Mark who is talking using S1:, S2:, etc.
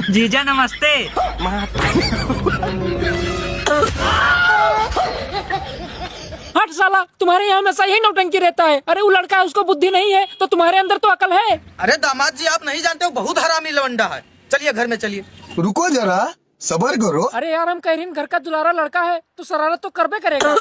S1: जीजा नमस्ते।
S2: हट साला, तुम्हारे यहाँ हमेशा यही नौटंकी रहता है। अरे वो लड़का है, उसको बुद्धि नहीं है तो तुम्हारे अंदर तो अकल है।
S3: अरे दामाद जी, आप नहीं जानते, वो बहुत हरामी लवंडा है। चलिए घर में चलिए।
S4: रुको जरा, सबर करो।
S2: अरे यार, हम कह रहे हैं घर का दुलारा लड़का है तो शरारत तो करबे करेगा।